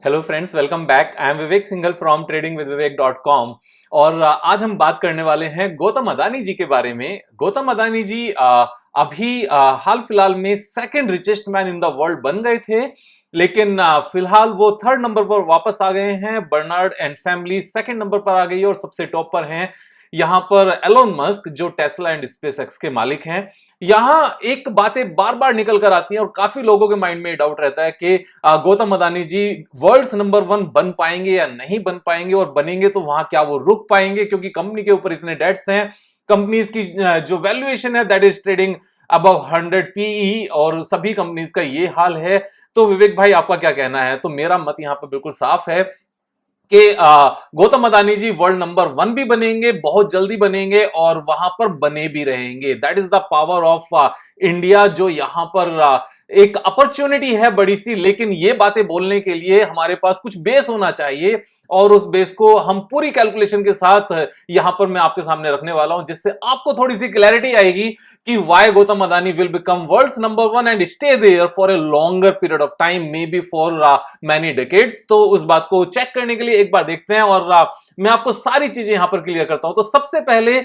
Hello friends, welcome back. I am Vivek Singhal from tradingwithvivek.com। और आज हम बात करने वाले हैं गौतम अदानी जी के बारे में। गौतम अदानी जी अभी हाल फिलहाल में second richest man in the world बन गए थे, लेकिन फिलहाल वो थर्ड नंबर पर वापस आ गए हैं। Bernard and family second number पर आ गई है और सबसे टॉप पर हैं यहां पर एलोन मस्क, जो टेस्ला एंड स्पेसएक्स के मालिक हैं। यहां एक बातें बार बार निकल कर आती हैं और काफी लोगों के माइंड में डाउट रहता है कि गौतम अदानी जी वर्ल्ड्स नंबर 1 बन पाएंगे या नहीं बन पाएंगे, और बनेंगे तो वहां क्या वो रुक पाएंगे, क्योंकि कंपनी के ऊपर इतने डेट्स हैं। कंपनीज की जो वैल्यूएशन है that is trading above 100 PE, और सभी कंपनीज का ये हाल है। तो विवेक भाई, आपका क्या कहना है? तो मेरा मत यहां पर बिल्कुल साफ है कि गौतम अदानी जी वर्ल्ड नंबर 1 भी बनेंगे, बहुत जल्दी बनेंगे, और वहां पर बने भी रहेंगे। That is the power of India, जो यहां पर एक अपॉर्चुनिटी है बड़ी सी। लेकिन ये बातें बोलने के लिए हमारे पास कुछ बेस होना चाहिए, और उस बेस को हम पूरी कैलकुलेशन के साथ यहां पर मैं आपके सामने रखने वाला हूं, जिससे आपको थोड़ी सी क्लैरिटी आएगी कि why Gautam Adani will become world's number 1 and stay there for a longer period of time, maybe for many decades. तो उस बात को चेक करने के लिए एक बार देखते हैं, और मैं आपको सारी चीजें यहां पर क्लियर करता हूं। तो सबसे पहले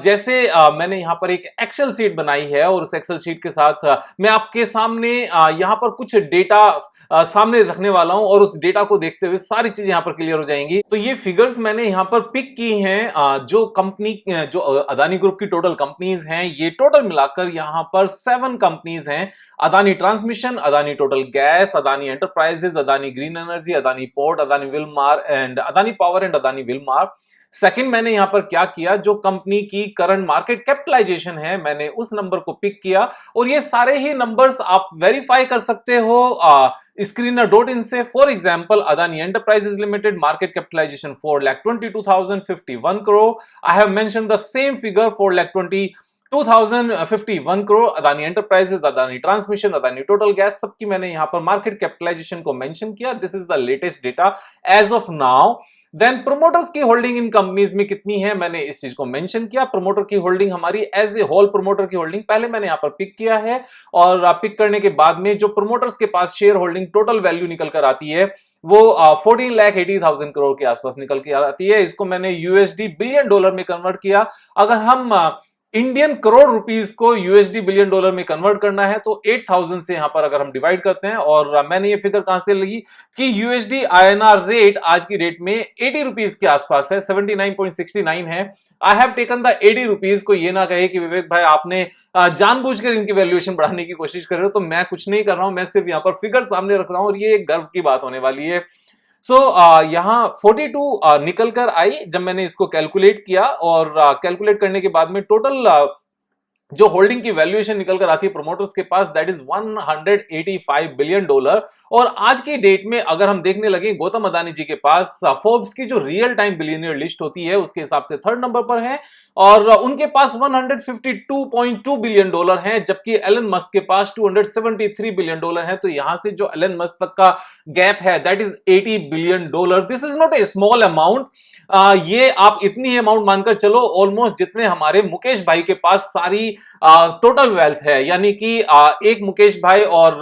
जैसे मैंने यहां पर एक एक्सेल शीट बनाई है, और उस एक्सेल शीट के साथ मैं आपके सामने यहां पर कुछ डेटा सामने रखने वाला हूं, और उस डेटा को देखते हुए सारी चीजें यहां पर क्लियर हो जाएंगी। तो ये फिगर्स मैंने यहां पर पिक की हैं, जो कंपनी जो अदानी ग्रुप की टोटल कंपनीज हैं, ये टोटल मिलाकर यहां पर 7 कंपनीज हैं। Adani Transmission, Adani Total gas, Adani Enterprises, Adani green energy, Adani port, Adani Wilmar and Adani power and Adani Wilmar. Second, मैंने यहां पर क्या किया, जो कंपनी की करंट मार्केट कैपिटलाइजेशन है, मैंने उस नंबर को पिक किया, और ये सारे ही नंबर्स आप वेरीफाई कर सकते हो screener.in से। For example, Adani Enterprises Limited market capitalisation 4,22,051 crore. I have mentioned the same figure 4,22,051 crore. Adani Enterprises, Adani Transmission, Adani Total Gas, सबकी मैंने यहां पर मार्केट कैपिटलाइजेशन को मेंशन किया। This is the latest data as of now. Then promoters की होल्डिंग इन companies में कितनी है, मैंने इस चीज को मेंशन किया। प्रमोटर की होल्डिंग हमारी एज ए होल, प्रमोटर की होल्डिंग पहले मैंने यहां पर पिक किया है, और पिक करने के बाद में जो प्रमोटर्स के पास शेयर होल्डिंग टोटल वैल्यू निकल कर आती है, वो 14,80,000 करोड़ के आसपास निकल के आती है। इसको मैंने यूएसडी बिलियन डॉलर में कन्वर्ट किया। अगर हम इंडियन करोड़ रुपीस को यूएसडी बिलियन डॉलर में कन्वर्ट करना है, तो 8,000 से यहां पर अगर हम डिवाइड करते हैं, और मैंने ये फिगर कहां से ली कि यूएसडी आईएनआर रेट आज की डेट में 80 रुपीस के आसपास है, 79.69 है। I have taken the 80 rupees. को ये ना कहे कि विवेक भाई आपने जानबूझकर इनकी वैल्यूएशन बढ़ाने की कोशिश कर रहे हो, तो मैं कुछ नहीं कर रहा हूं, मैं सिर्फ यहां पर फिगर सामने रख रहा हूं, और ये एक गर्व की बात होने वाली है। सो यहां 42 निकल कर आई जब मैंने इसको कैलकुलेट किया, और कैलकुलेट करने के बाद में टोटल जो होल्डिंग की वैल्यूएशन निकल कर आती है प्रमोटर्स के पास, दैट इज 185 बिलियन डॉलर। और आज की डेट में अगर हम देखने लगे, गौतम अदानी जी के पास फोर्ब्स की जो रियल टाइम बिलियनियर लिस्ट होती है उसके हिसाब से थर्ड नंबर पर है, और उनके पास 152.2 बिलियन डॉलर हैं, जबकि एलन मस्क के पास 273 बिलियन डॉलर है। तो यहां से जो एलन मस्क तक का गैप है that is 80 billion dollar. This is not a small amount. ये आप इतनी अमाउंट मानकर चलो, ऑलमोस्ट जितने हमारे मुकेश भाई के पास सारी टोटल वेल्थ है। यानी कि एक मुकेश भाई और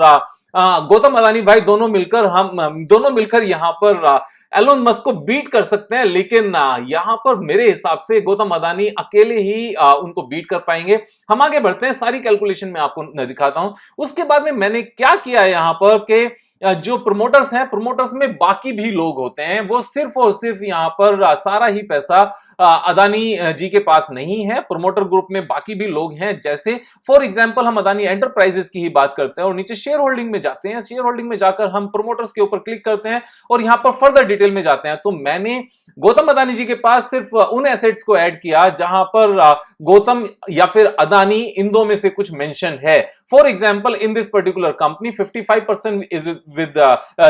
गौतम अदानी भाई दोनों मिलकर, हम दोनों मिलकर यहां पर एलोन मस्क को बीट कर सकते हैं। लेकिन यहां पर मेरे हिसाब से गौतम अदानी अकेले ही उनको बीट कर पाएंगे। हम आगे बढ़ते हैं, सारी कैलकुलेशन में आपको दिखाता हूं। उसके बाद में मैंने क्या किया यहां पर कि जो प्रमोटर्स हैं, प्रमोटर्स में बाकी भी लोग होते हैं, वो सिर्फ और सिर्फ यहां पर सारा ही पैसा अदानी जी के पास नहीं है। प्रमोटर ग्रुप में बाकी भी लोग हैं, जैसे फॉर एग्जांपल हम अदानी एंटरप्राइजेस की ही बात करते हैं, और नीचे शेयर होल्डिंग में जाते हैं। शेयर होल्डिंग में जाकर हम प्रमोटर्स के ऊपर क्लिक करते हैं, और यहां पर फर्दर डिटेल में जाते हैं। तो मैंने गौतम अदानी जी के पास सिर्फ उन एसेट्स को ऐड किया जहां पर गौतम या फिर अदानी, इन दो में से कुछ मेंशन है। For example, in this particular company 55% is with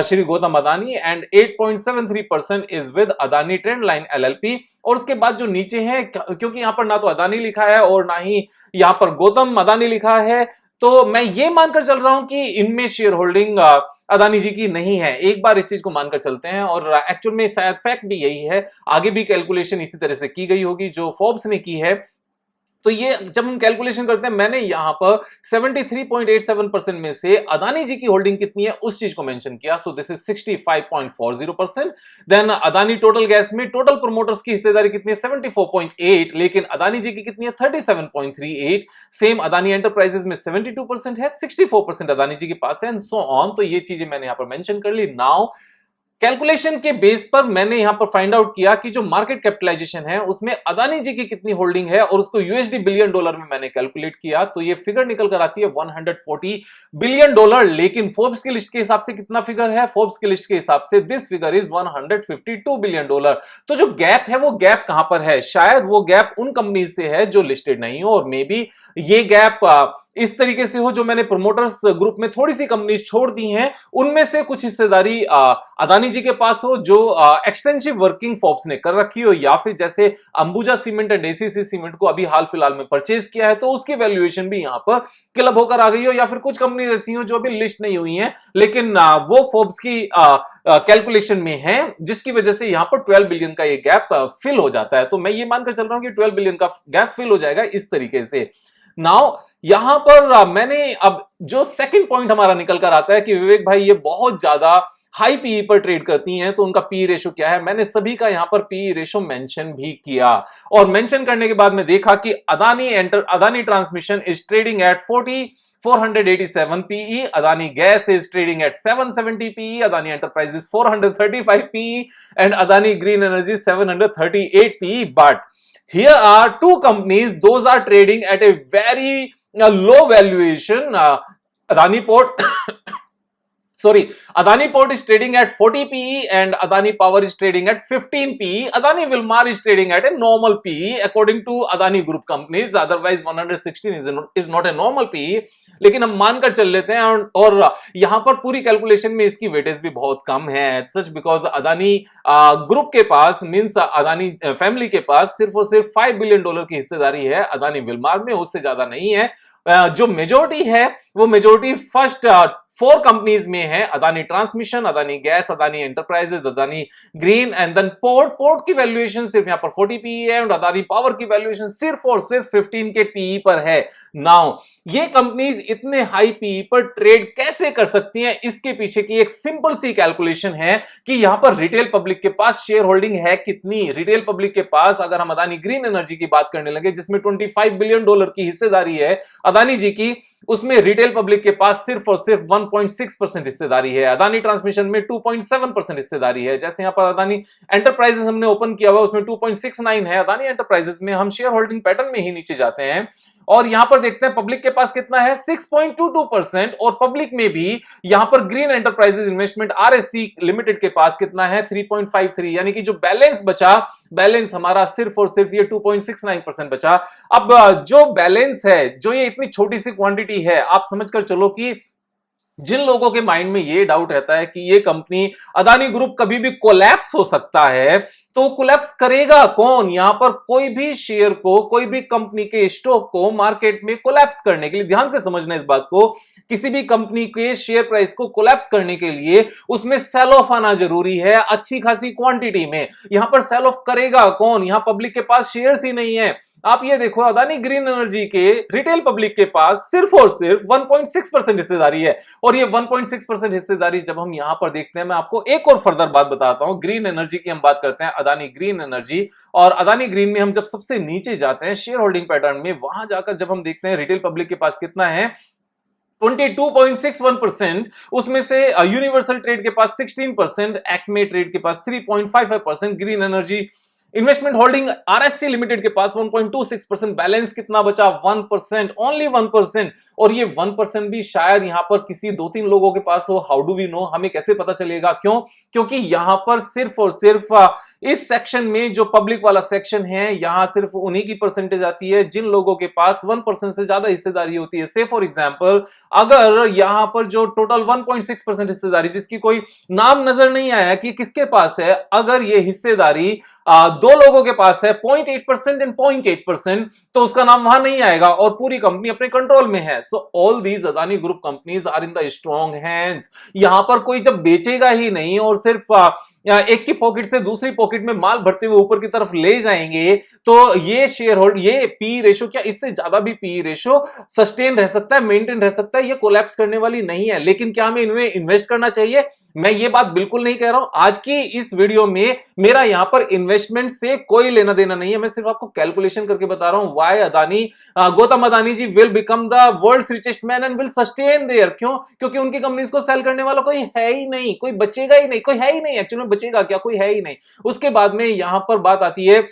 Shri Gautam Adani and 8.73% is with Adani trend line LLP. और उसके बाद जो नीचे है, क्योंकि यहां पर ना तो अदानी लिखा है और ना ही यहां पर गौतम अदानी लिखा है, तो मैं ये मानकर चल रहा हूं कि इनमें शेयर होल्डिंग अदानी जी की नहीं है। एक बार इस चीज को मानकर चलते हैं, और एक्चुअल में शायद फैक्ट भी यही है। आगे भी कैलकुलेशन इसी तरह से की गई होगी जो फोर्ब्स ने की है। तो ये जब हम कैलकुलेशन करते हैं, मैंने यहां पर 73.87% में से अदानी जी की होल्डिंग कितनी है उस चीज को मेंशन किया। So this is 65.40%। Then Adani Total Gas में टोटल प्रोमोटर्स की हिस्सेदारी कितनी है 74.8, लेकिन अदानी जी की कितनी है 37.38। सेम अदानी एंटरप्राइजेस में 72% है, 64% अदानी जी के पास है, एंड सो ऑन। तो ये चीजें मैंने यहां पर मेंशन कर ली। नाउ कैलकुलेशन के बेस पर मैंने यहां पर फाइंड आउट किया कि जो मार्केट कैपिटलाइजेशन है उसमें अदानी जी की कितनी होल्डिंग है, और उसको यूएसडी बिलियन डॉलर में मैंने कैलकुलेट किया, तो ये फिगर निकल कर आती है 140 बिलियन डॉलर। लेकिन फोर्ब्स की लिस्ट के हिसाब से कितना फिगर है, फोर्ब्स की लिस्ट के हिसाब से this figure is 152 billion dollar. तो जो गैप है वो गैप कहां पर है, शायद वो गैप उन कंपनीज से है जो लिस्टेड नहीं हो, और मे बी ये गैप इस तरीके से हो जो मैंने प्रोमोटर्स ग्रुप में थोड़ी सी कंपनीज छोड़ दी हैं, उनमें से कुछ हिस्सेदारी अदानी जी के पास हो जो एक्सटेंसिव वर्किंग फोर्ब्स ने कर रखी हो, या फिर जैसे Ambuja cement and ACC cement को अभी हाल फिलहाल में परचेज किया है तो उसकी वैल्यूएशन भी यहां पर क्लब होकर आ गई हो, या फिर कुछ कंपनीज ऐसी हो जो अभी लिस्ट नहीं हुई हैं लेकिन वो फोर्ब्स की कैलकुलेशन में है, जिसकी वजह से यहां पर 12 बिलियन का ये गैप फिल हो जाता है। तो मैं ये मानकर चल रहा हूं कि 12 बिलियन का गैप फिल हो जाएगा इस तरीके से। नाउ यहां पर मैंने अब जो सेकंड पॉइंट हमारा निकल कर आता है कि विवेक भाई ये बहुत ज्यादा हाई पीई पर ट्रेड करती हैं, तो उनका पी रेशो क्या है। मैंने सभी का यहां पर पी रेशो मेंशन भी किया, और मेंशन करने के बाद में देखा कि Adani transmission is trading at 487 PE, Adani Gas is trading at 770 PE, Adani Enterprises 435 PE, and Adani Green Energy 738 PE. But here are two companies, those are trading at a very low valuation. Adani Port Adani Port is trading at 40 PE and Adani Power is trading at 15 PE. Adani Wilmar is trading at a normal PE according to Adani Group companies. Otherwise 116 is not a normal PE. लेकिन हम मानकर चल लेते हैं, और यहां पर पूरी कैलकुलेशन में इसकी वेटेज भी बहुत कम है, सच बिकॉज अदानी ग्रुप के पास मींस अदानी फैमिली के पास सिर्फ और सिर्फ $5 बिलियन की हिस्सेदारी है अदानी विलमार में, उससे ज्यादा नहीं है। जो मेजोरिटी है वो मेजोरिटी फर्स्ट 4 कंपनीज में है, Adani Transmission, Adani Gas, Adani Enterprises, Adani Green, and then port की वैल्यूएशन सिर्फ यहां पर 40 पीई है, और अदानी पावर की वैल्यूएशन सिर्फ और सिर्फ 15 के पीई पर है। नाउ ये कंपनीज इतने हाई पीई पर ट्रेड कैसे कर सकती हैं, इसके पीछे की एक सिंपल सी कैलकुलेशन है कि यहां पर रिटेल पब्लिक के पास शेयर होल्डिंग है कितनी। रिटेल पब्लिक के पास अगर हम अदानी ग्रीन एनर्जी की बात करने लगे जिसमें $25 बिलियन की हिस्सेदारी है अदानी जी की, उसमें रिटेल पब्लिक के पास सिर्फ और सिर्फ 1.6% हिस्सेदारी है। अदानी ट्रांसमिशन में 2.7% हिस्सेदारी है। जैसे यहां पर अदानी एंटरप्राइजेस हमने ओपन किया हुआ उसमें 2.69 है। अदानी एंटरप्राइजेस में हम शेयर होल्डिंग पैटर्न में ही नीचे जाते हैं और यहां पर देखते हैं पब्लिक के पास कितना है 6.22%, और पब्लिक में भी यहां पर green enterprises investment RSC limited के पास कितना है 3.53, यानी कि जो बैलेंस बचा, बैलेंस हमारा सिर्फ और सिर्फ ये 2.69% बचा। अब जो बैलेंस है, जो ये इतनी छोटी सी क्वांटिटी है, आप समझकर चलो कि जिन लोगों के माइंड में ये डाउट रहता है कि ये कंपनी अदानी ग्रुप कभी भी कोलैप्स हो सकता है, तो कोलैप्स करेगा कौन? यहां पर कोई भी शेयर को, कोई भी कंपनी के स्टॉक को मार्केट में कोलैप्स करने के लिए, ध्यान से समझना इस बात को, किसी भी कंपनी के शेयर प्राइस को कोलैप्स करने के लिए उसमें सेल ऑफ आना जरूरी है अच्छी खासी क्वांटिटी में। यहां पर सेल ऑफ करेगा कौन? यहां पब्लिक के पास शेयर्स ही नहीं है। आप ये देखो अदानी ग्रीन एनर्जी के रिटेल पब्लिक के पास सिर्फ और सिर्फ 1.6% हिस्सेदारी है, और ये 1.6% हिस्सेदारी जब हम यहां पर देखते हैं, मैं आपको एक और फर्दर बात बताता हूं। ग्रीन एनर्जी की हम बात करते हैं, अदानी ग्रीन एनर्जी, और अदानी ग्रीन में हम जब सबसे नीचे जाते हैं शेयर होल्डिंग पैटर्न में, वहां जाकर जब हम देखते हैं रिटेल पब्लिक के पास कितना है 22.61%, उसमें से यूनिवर्सल ट्रेड के पास 16%, एक्मे ट्रेड के पास 3.55%, green energy investment holding RSC limited के पास 1.26%, बैलेंस कितना बचा 1%, ओनली 1%, और ये 1% भी शायद यहां पर किसी 2-3 लोगों के पास हो। How do we know? हमें कैसे पता चलेगा? क्यों? क्योंकि यहां पर सिर्फ और सिर्फ इस सेक्शन में जो पब्लिक वाला सेक्शन है, यहां सिर्फ उन्हीं की परसेंटेज आती है जिन लोगों के पास 1% से ज्यादा हिस्सेदारी होती है। से फॉर एग्जांपल, अगर यहां पर जो टोटल 1.6% हिस्सेदारी, जिसकी कोई नाम नजर नहीं आया कि किसके पास है, अगर ये हिस्सेदारी 2 लोगों के पास है 0.8% एंड 0.8%, तो उसका नाम वहां नहीं आएगा और पूरी कंपनी अपने कंट्रोल में है। So all these Adani group companies are in the strong hands. यहां पर कोई जब बेचेगा ही नहीं और सिर्फ एक की पॉकेट से दूसरी पॉकेट में माल भरते हुए ऊपर की तरफ ले जाएंगे, तो ये शेयर होल्ड, ये पी रेशो, क्या इससे ज्यादा भी पी रेशो सस्टेन रह सकता है, मेंटेन रह सकता है, ये कोलैप्स करने वाली नहीं है। लेकिन क्या हमें इनमें इन्वेस्ट करना चाहिए? मैं ये बात बिल्कुल नहीं कह रहा हूं। आज की इस वीडियो में मेरा यहां पर इन्वेस्टमेंट से कोई लेना देना नहीं है, मैं सिर्फ आपको कैलकुलेशन करके बता रहा हूं why Adani, Gautam Adani ji will become the world's richest man and will sustain there. क्यों? क्योंकि उनकी कंपनीज को सेल करने वाला कोई है ही नहीं, कोई बचेगा ही नहीं, कोई है ही नहीं। एक्चुअली में बचेगा क्या? कोई है ही नहीं। उसके बाद में यहां पर बात आती है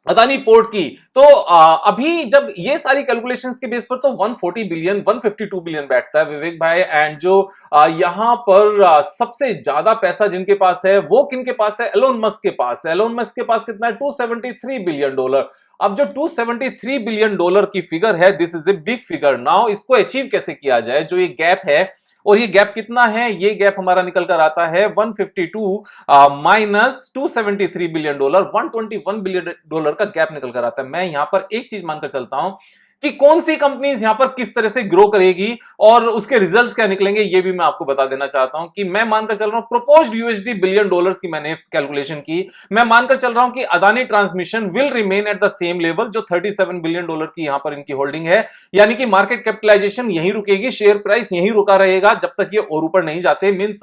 अदानी पोर्ट की। तो अभी जब ये सारी कैलकुलेशंस के बेस पर तो 140 बिलियन 152 बिलियन बैठता है विवेक भाई। एंड जो यहां पर सबसे ज्यादा पैसा जिनके पास है वो किनके पास है? एलोन मस्क के पास है। एलोन मस्क के पास कितना है? 273 बिलियन डॉलर। अब जो 273 बिलियन डॉलर की फिगर है, this is a big figure. Now इसको अचीव कैसे किया जाए? जो ये गैप है, और ये गैप कितना है? ये गैप हमारा निकल कर आता है 152 minus 273 billion dollar, 121 billion dollar का गैप निकल कर आता है। मैं यहां पर एक चीज मानकर चलता हूं कि कौन सी कंपनीज यहां पर किस तरह से ग्रो करेगी और उसके रिजल्ट्स क्या निकलेंगे, ये भी मैं आपको बता देना चाहता हूं। कि मैं मानकर चल रहा हूं प्रोपोज्ड यूएसडी बिलियन डॉलर्स की मैंने कैलकुलेशन की, मैं मानकर चल रहा हूं कि Adani transmission will remain at the same level, जो 37 बिलियन डॉलर की यहां पर इनकी होल्डिंग है। यानी कि मार्केट कैपिटलाइजेशन यहीं रुकेगी, शेयर प्राइस यहीं रुका रहेगा जब तक ये और ऊपर नहीं जाते। मींस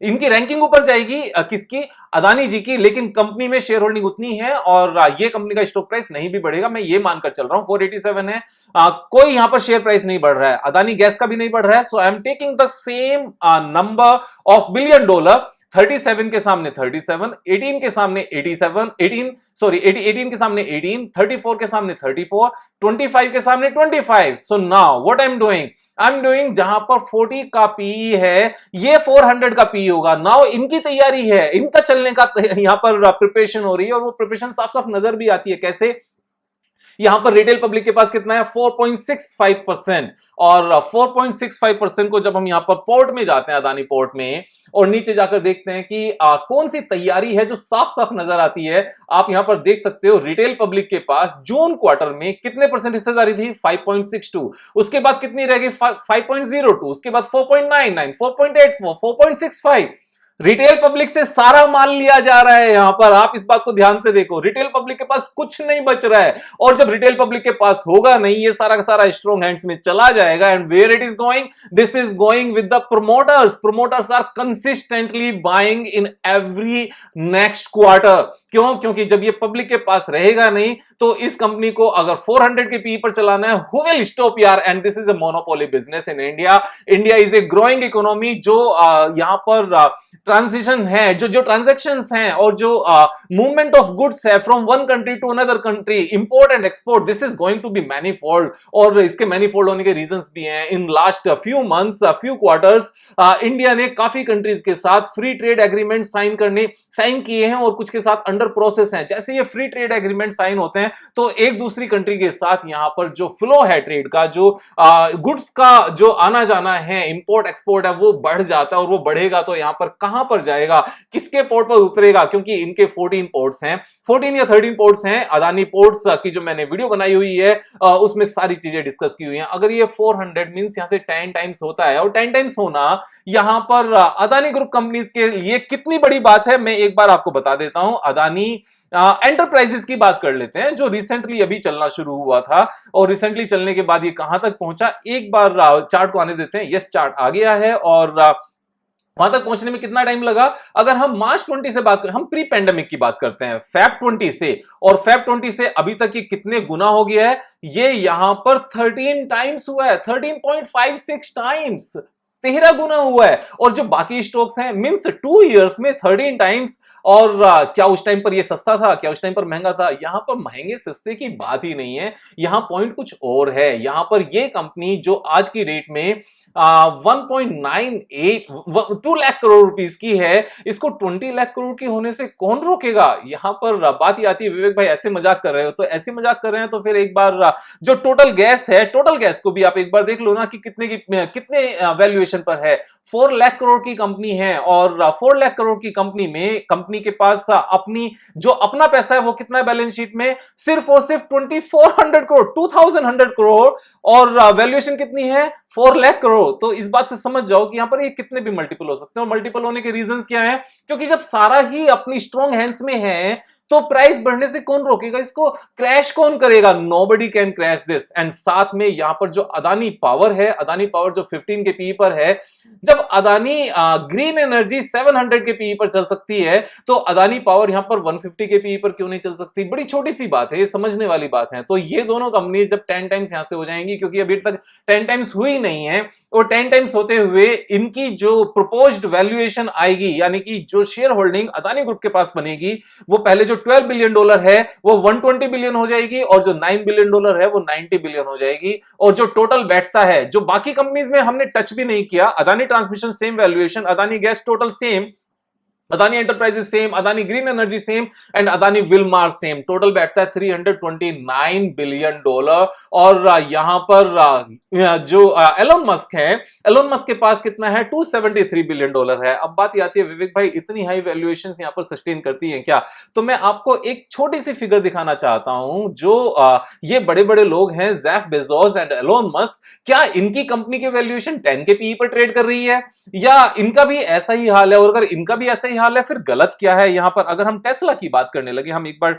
इनकी रैंकिंग ऊपर जाएगी, किसकी? अदानी जी की, लेकिन कंपनी में शेयर होल्डिंग उतनी है और ये कंपनी का स्टॉक प्राइस नहीं भी बढ़ेगा। मैं ये मानकर चल रहा हूं 487 है, कोई यहां पर शेयर प्राइस नहीं बढ़ रहा है, अदानी गैस का भी नहीं बढ़ रहा है। So I am taking the same number of billion dollar. 37 के सामने 37, 18 के सामने 87, 18 के सामने 18, 34 के सामने 34, 25 के सामने 25। So now what I am doing, जहां पर 40 का पीई है, ये 400 का पीई होगा। नाउ इनकी तैयारी है, इनका चलने का यहां पर प्रिपरेशन हो रही है, और वो प्रिपरेशन साफ साफ नजर भी आती है। कैसे? यहां पर रिटेल पब्लिक के पास कितना है? 4.65%। और 4.65% को जब हम यहां पर पोर्ट में जाते हैं, अदानी पोर्ट में, और नीचे जाकर देखते हैं कि कौन सी तैयारी है, जो साफ साफ नजर आती है। आप यहां पर देख सकते हो रिटेल पब्लिक के पास जून क्वार्टर में कितने परसेंट हिस्सेदारी थी? 5.62। उसके बाद कितनी रह गई? 5.02। उसके बाद 4.99, 4.84, 4.65। रिटेल पब्लिक से सारा माल लिया जा रहा है। यहां पर आप इस बात को ध्यान से देखो, रिटेल पब्लिक के पास कुछ नहीं बच रहा है। और जब रिटेल पब्लिक के पास होगा नहीं, ये सारा का सारा स्ट्रॉन्ग हैंड्स में चला जाएगा। And where it is going? This is going with the promoters. Promoters are consistently buying in every next quarter. क्यों? क्योंकि जब ये पब्लिक के पास रहेगा नहीं, तो इस कंपनी को अगर 400 के पी पर चलाना है, हु विल स्टॉप यार? And this is a monopoly business in India. India is a growing economy. जो यहां पर ट्रांजिशन है, जो ट्रांजैक्शंस हैं, और जो मूवमेंट ऑफ गुड्स है from one country to another country, import and export, this is going to be manifold. और इसके मैनीफोल्ड होने के रीजंस भी हैं। In last few months, few quarters, India ने काफी कंट्रीज के साथ फ्री ट्रेड एग्रीमेंट साइन किए हैं, और कुछ के साथ अंडर प्रोसेस हैं। जैसे ये फ्री ट्रेड एग्रीमेंट साइन होते हैं, तो एक दूसरी कंट्री के साथ यहां पर जो फ्लो है ट्रेड का, जो गुड्स का जो आना जाना है, इंपोर्ट एक्सपोर्ट है, वो बढ़ जाता है। और वो बढ़ेगा तो यहां पर कहां पर जाएगा? किसके पोर्ट पर उतरेगा? क्योंकि इनके 14 पोर्ट्स हैं, 14 या 13 पोर्ट्स हैं। अदानी पोर्ट्स की जो मैंने वीडियो बनाई हुई है, उसमें सारी चीजें डिस्कस की हुई हैं। अगर ये 400 मींस यहां से 10 टाइम्स होता है, और 10 टाइम्स होना यहां पर अदानी ग्रुप कंपनीज के लिए कितनी बड़ी बात है, मैं एक बार आपको बता देता हूं। अदानी एंटरप्राइजेस की बात कर लेते हैं, जो रिसेंटली अभी चलना शुरू हुआ था, और रिसेंटली चलने के बाद ये कहां तक पहुंचा, एक बार चार्ट को आने देते हैं। यस, चार्ट आ गया है। और वहां तक पहुंचने में कितना टाइम लगा? अगर हम मार्च 20 से बात करें, हम प्री पेंडेमिक की बात करते हैं, फैब 20 से, और फैब 20 से अभी तक ये कितने गुना हो गया है? ये यहां पर 13 टाइम्स हुआ है, 13.56 टाइम्स, 13 गुना हुआ है। और जो बाकी स्टॉक्स हैं, मींस 2 इयर्स में 13 टाइम्स। और क्या उस टाइम पर ये सस्ता था? क्या उस टाइम पर महंगा था? यहां पर महंगे सस्ते की बात ही नहीं है, यहां पॉइंट कुछ और है। यहां पर ये कंपनी जो आज की रेट में 2 लाख करोड़ रुपीस की है, इसको 20 लाख करोड़ की होने से कौन रोकेगा? यहां पर बात ही आती है, विवेक भाई ऐसे मजाक कर रहे हो, तो ऐसे मजाक कर रहे हैं तो फिर एक बार जो टोटल गैस है, टोटल गैस को भी आप एक बार देख लो ना कि कितने वैल्यूएशन पर है। 4 लाख करोड़ की कंपनी है, और 4 लाख करोड़ की कंपनी में कंपनी के पास अपना पैसा है, वो कितना है बैलेंस शीट में? सिर्फ और सिर्फ 2400 करोड़, 2100 करोड़। और वैल्यूएशन कितनी है? 4 लाख करोड़ करो, तो इस बात से समझ जाओ कि यहां पर ये कितने भी मल्टीपल हो सकते हैं। और मल्टीपल होने के रीजंस क्या है, क्योंकि जब सारा ही अपनी स्ट्रॉन्ग हैंड्स में है तो प्राइस बढ़ने से कौन रोकेगा, इसको क्रैश कौन करेगा, nobody can crash this. And साथ में यहां पर जो अदानी पावर है, अदानी पावर जो 15 के पीई पर है, जब अदानी ग्रीन एनर्जी 700 के पीई पर चल सकती है तो अदानी पावर यहां पर 150 के पीई पर क्यों नहीं चल सकती। बड़ी छोटी सी बात है, ये समझने वाली बात है। तो ये दोनों कंपनी जब 10 टाइम्स यहां से हो जाएंगी, क्योंकि अभी तक 10 टाइम्स हुई नहीं है, और 10 टाइम्स होते हुए इनकी जो प्रपोज्ड वैल्यूएशन आएगी, यानी कि जो शेयर होल्डिंग अदानी ग्रुप के पास बनेगी, वो पहले जो $12 बिलियन है वो 120 बिलियन हो जाएगी, और जो $9 बिलियन है वो 90 बिलियन हो जाएगी। और जो टोटल बैठता है, जो बाकी कंपनीज में हमने टच भी नहीं किया, Adani transmission same valuation, Adani gas total same, Adani enterprises same, Adani green energy same, and Adani Wilmar same, total बैठता है $329 बिलियन। और यहां पर जो एलोन मस्क है, एलोन मस्क के पास कितना है, $273 बिलियन है। अब बात आती है विवेक भाई इतनी हाई वैल्यूएशंस यहां पर सस्टेन करती हैं क्या, तो मैं आपको एक छोटी सी फिगर दिखाना चाहता हूं। जो ये बड़े बड़े लोग हैं, Jeff Bezos and Elon Musk, क्या इनकी कंपनी के वैल्यूएशन 10 के पीई पर ट्रेड कर रही है, या इनका भी ऐसा ही हाल है? और अगर इनका भी ऐसा ही हाल है, फिर गलत क्या है यहां पर? अगर हम टेस्ला की बात करने लगे, हम एक बार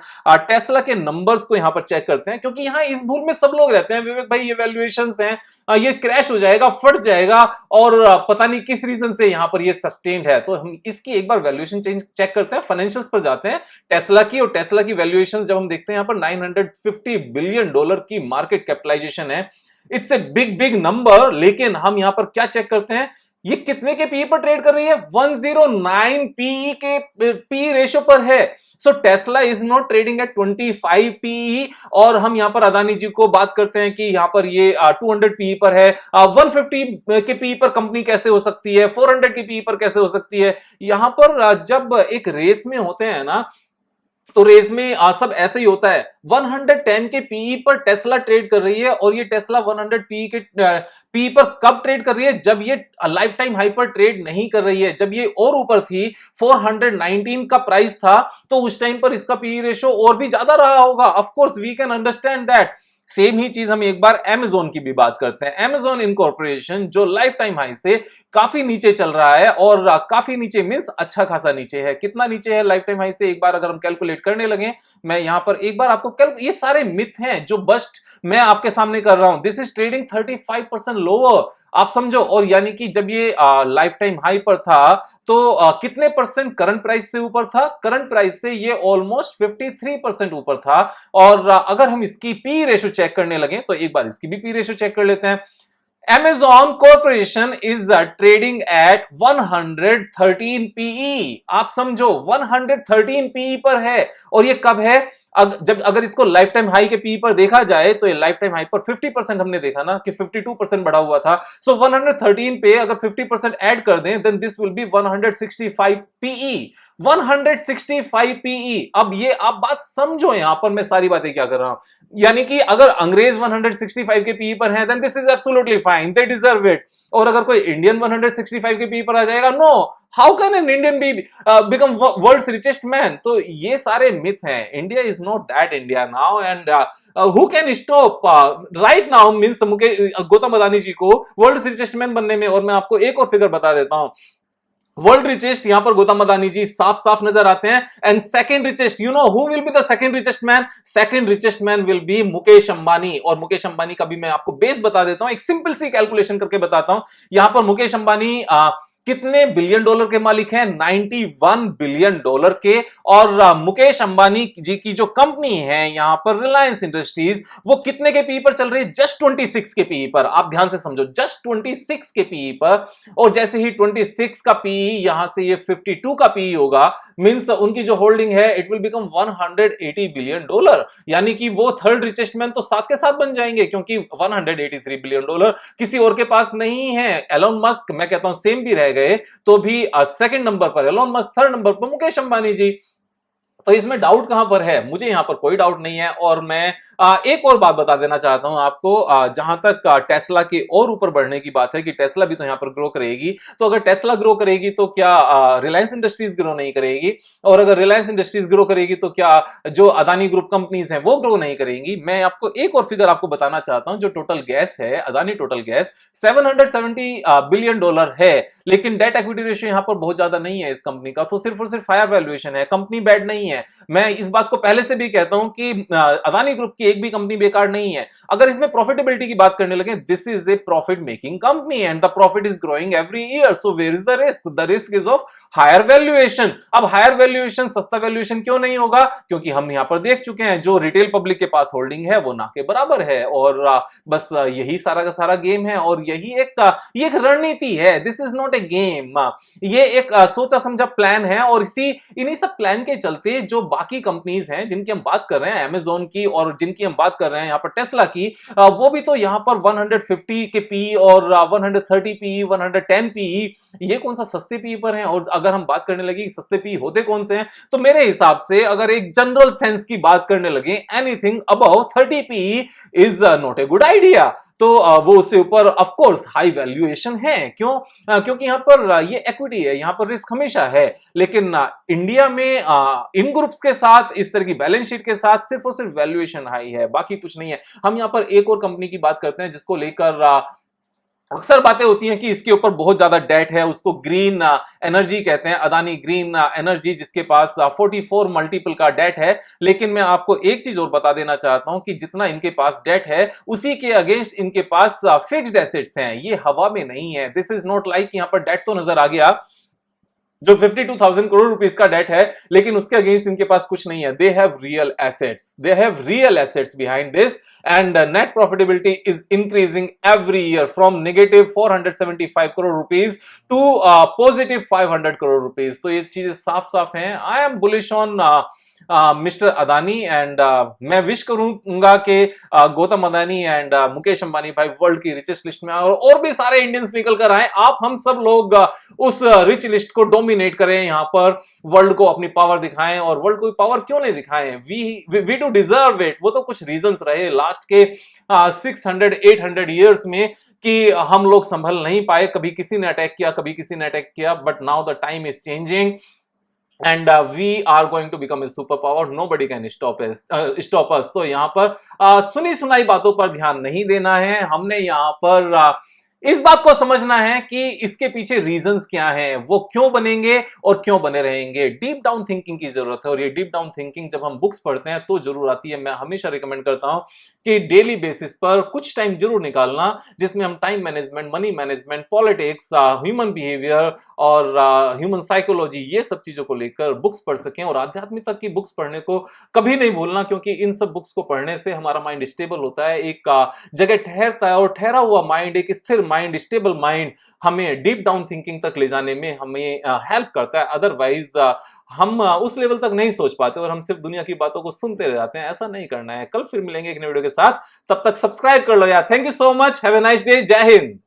टेस्ला के नंबर्स को यहां पर चेक करते हैं, क्योंकि यहां इस भूल में सब लोग रहते हैं, विवेक भाई ये वैल्यूएशंस हैं, ये क्रैश हो जाएगा, फट जाएगा, और पता नहीं किस रीजन से यहां पर ये सस्टेन्ड है। तो हम इसकी एक बार वैल्यूएशन चेक करते हैं, फाइनेंशियल्स पर जाते हैं टेस्ला की, और टेस्ला की वैल्यूएशन जब हम देखते हैं यहां पर $950 बिलियन की मार्केट कैपिटलाइजेशन है। It's a big big number, लेकिन हम यहां पर क्या चेक करते हैं, ये कितने के पीई पर ट्रेड कर रही है, 109 पीई के पी रेशियो पर है। So Tesla is not trading at 25 PE, और हम यहां पर अदानी जी को बात करते हैं कि यहां पर ये 200 पीई पर है। 150 के पीई पर कंपनी कैसे हो सकती है, 400 के पीई पर कैसे हो सकती है? यहां पर जब एक रेस में होते हैं ना, तो रेस में सब ऐसे ही होता है। 110 के पीई पर टेस्ला ट्रेड कर रही है, और ये टेस्ला 100 पीई के पीई पर कब ट्रेड कर रही है, जब ये लाइफ टाइम हाई पर ट्रेड नहीं कर रही है। जब ये और ऊपर थी, 419 का प्राइस था, तो उस टाइम पर इसका पीई रेशियो और भी ज्यादा रहा होगा। Of course we can understand that. Same ही चीज हम एक बार Amazon की भी बात करते हैं। Amazon इनकॉर्पोरेशन जो लाइफ टाइम हाई से काफी नीचे चल रहा है, और काफी नीचे मींस अच्छा खासा नीचे है। कितना नीचे है लाइफ टाइम हाई से, एक बार अगर हम कैलकुलेट करने लगे, मैं यहां पर एक बार आपको ये सारे मिथ हैं जो बस्ट मैं आपके सामने कर रहा हूं। दिस इज ट्रेडिंग 35% लोअर, आप समझो। और यानी कि जब ये लाइफ टाइम हाई पर था, तो कितने परसेंट करंट प्राइस से ऊपर था? करंट प्राइस से ये ऑलमोस्ट 53% ऊपर था। और अगर हम इसकी पी रेशियो चेक करने लगे, तो एक बार इसकी भी पी रेशियो चेक कर लेते हैं। Amazon Corporation is trading at 113 PE। आप समझो 113 PE पर है, और ये कब है? अगर इसको लाइफ टाइम हाई के पीई पर देखा जाए, तो ये लाइफ टाइम हाई पर 50% हमने देखा ना कि 52% बढ़ा हुआ था। सो 113 पे अगर 50% ऐड कर दें, then this will be 165 PE। 165 PE। अब ये आप बात समझो, यहां पर मैं सारी बातें क्या कर रहा हूं, यानी कि अगर अंग्रेज 165 के पीई पर हैं, then this is absolutely fine, they deserve it. और अगर कोई इंडियन 165 के पीई पर आ जाएगा, no, how can an Indian be become world's richest man? तो ये सारे मिथ हैं। India is not that India now, and who can stop right now means Gautam Adani ji को वर्ल्ड्स रिचेस्ट मैन बनने में। और मैं आपको एक और फिगर बता देता हूं, वर्ल्ड रिचेस्ट यहां पर गौतम अदानी जी साफ साफ नजर आते हैं। And second richest, you know who will be the second richest man? Second richest man will be Mukesh Ambani. और मुकेश अंबानी का भी मैं आपको बेस बता देता हूं, एक सिंपल सी कैलकुलेशन करके बताता हूं। यहां पर मुकेश अंबानी कितने बिलियन डॉलर के मालिक हैं? 91 बिलियन डॉलर के। और मुकेश अंबानी जी की जो कंपनी है यहां पर रिलायंस इंडस्ट्रीज, वो कितने के पीई पर चल रही है? जस्ट 26 के पीई पर। आप ध्यान से समझो, जस्ट 26 के पीई पर। और जैसे ही 26 का पीई यहां से ये 52 का पीई होगा, मींस उनकी जो होल्डिंग है it will become 180 billion dollar. यानी कि वो थर्ड रिचेस्ट मैन तो साथ के साथ बन जाएंगे, क्योंकि 183 बिलियन डॉलर किसी और के पास नहीं है। एलोन मस्क मैं कहता हूं सेम भी रह गए, तो भी सेकंड नंबर पर एलोन मस्क, थर्ड नंबर पर मुकेश अंबानी जी। तो इसमें डाउट कहां पर है? मुझे यहां पर कोई डाउट नहीं है। और मैं एक और बात बता देना चाहता हूं आपको, जहां तक टेस्ला के और ऊपर बढ़ने की बात है कि टेस्ला भी तो यहां पर ग्रो करेगी, तो अगर टेस्ला ग्रो करेगी तो क्या रिलायंस इंडस्ट्रीज ग्रो नहीं करेगी? और अगर रिलायंस इंडस्ट्रीज ग्रो करेगी तो क्या जो अदानी ग्रुप कंपनीज हैं वो ग्रो नहीं करेंगी? मैं आपको एक और फिगर आपको बताना चाहता हूं, जो टोटल गैस है, अदानी टोटल गैस $770 बिलियन है, लेकिन डेट इक्विटी रेशियो यहां पर बहुत ज्यादा नहीं है इस कंपनी का, तो सिर्फ और सिर्फ हायर वैल्यूएशन है। कंपनी बैड नहीं है। मैं इस बात को पहले से भी कहता हूं कि अदानी ग्रुप की एक भी कंपनी बेकार नहीं है। अगर इसमें प्रॉफिटेबिलिटी की बात करने लगे, this is a profit making company and the profit is growing every year, so where is the risk? The risk is of higher valuation. अब हायर वैल्यूएशन, सस्ता वैल्यूएशन क्यों नहीं होगा? क्योंकि हम यहां पर देख चुके हैं जो रिटेल पब्लिक के पास होल्डिंग है वो ना के बराबर है, और बस यही सारा का सारा गेम है, और यही ये एक रणनीति है। This is not a game, ये एक सोचा समझा प्लान है, और इन्हीं सब प्लान के चलते जो बाकी कंपनीज हैं जिनकी हम बात कर रहे हैं, अमेज़न की और जिनकी हम बात कर रहे हैं यहां पर टेस्ला की, वो भी तो यहां पर 150 के पी और 130 पी, 110 पी, ये कौन सा सस्ते पी पर हैं? और अगर हम बात करने लगे सस्ते पी होते कौन से हैं, तो मेरे हिसाब से अगर एक जनरल सेंस की बात करने लगे, anything above 30 P is not a good idea. तो वो उससे ऊपर ऑफ कोर्स हाई वैल्यूएशन है। क्यों? क्योंकि यहां पर ये इक्विटी है, यहां पर रिस्क हमेशा है। लेकिन इंडिया में इन ग्रुप्स के साथ, इस तरह की बैलेंस शीट के साथ सिर्फ और सिर्फ वैल्यूएशन हाई है, बाकी कुछ नहीं है। हम यहां पर एक और कंपनी की बात करते हैं जिसको लेकर अक्सर बातें होती हैं कि इसके ऊपर बहुत ज्यादा डेट है, उसको ग्रीन एनर्जी कहते हैं, अदानी ग्रीन एनर्जी, जिसके पास 44 मल्टीपल का डेट है। लेकिन मैं आपको एक चीज और बता देना चाहता हूं कि जितना इनके पास डेट है, उसी के अगेंस्ट इनके पास फिक्स्ड एसेट्स हैं, ये हवा में नहीं है। दिस इज नॉट लाइक यहां पर डेट तो नजर आ गया जो 52,000 करोड़ रुपीस का डेट है, लेकिन उसके अगेंस्ट इनके पास कुछ नहीं है। They have real assets, they have real assets behind this, and net profitability is increasing every year from negative 475 crore rupees to positive 500 crore rupees. तो ये चीजें साफ साफ हैं। I am bullish on mister Adani, and मैं विश करूंगा कि गौतम अदानी एंड मुकेश अंबानी भाई वर्ल्ड की रिचेस्ट लिस्ट में आए, और भी सारे इंडियंस निकल कर आए। आप हम सब लोग उस रिच लिस्ट को डोमिनेट करें, यहां पर वर्ल्ड को अपनी पावर दिखाएं। और वर्ल्ड को पावर क्यों नहीं दिखाएं? We do deserve it. वो तो कुछ रीजंस रहे लास्ट के 600-800 ईयर्स में कि हम लोग संभल नहीं पाए, कभी किसी ने अटैक किया, कभी किसी ने अटैक किया, but now the time is changing and we are going to become a superpower. Nobody can stop us. तो यहाँ पर सुनी सुनाई बातों पर ध्यान नहीं देना है। हमने यहाँ पर इस बात को समझना है कि इसके पीछे रीजंस क्या हैं, वो क्यों बनेंगे और क्यों बने रहेंगे। डीप डाउन थिंकिंग की जरूरत है, और ये डीप डाउन थिंकिंग जब हम बुक्स पढ़ते हैं तो जरूर आती है। मैं हमेशा रिकमेंड करता हूं कि डेली बेसिस पर कुछ टाइम जरूर निकालना, जिसमें हम time management, money management, politics, human behaviour और ह्यूमन साइकोलॉजी, ये सब चीजों को लेकर बुक्स पढ़ सकें। और आध्यात्मिकता की बुक्स पढ़ने को कभी नहीं भूलना, क्योंकि इन सब बुक्स को पढ़ने से हमारा माइंड स्टेबल होता है, एक जगह ठहरता है, और ठहरा हुआ माइंड, एक स्थिर माइंड, स्टेबल माइंड हमें डीप डाउन थिंकिंग तक ले जाने में हमें हेल्प करता है। अदरवाइज हम उस लेवल तक नहीं सोच पाते और हम सिर्फ दुनिया की बातों को सुनते रह जाते हैं। ऐसा नहीं करना है। कल फिर मिलेंगे एक नए वीडियो के साथ, तब तक सब्सक्राइब कर लो यार। Thank you so much, have a nice day, जय हिंद।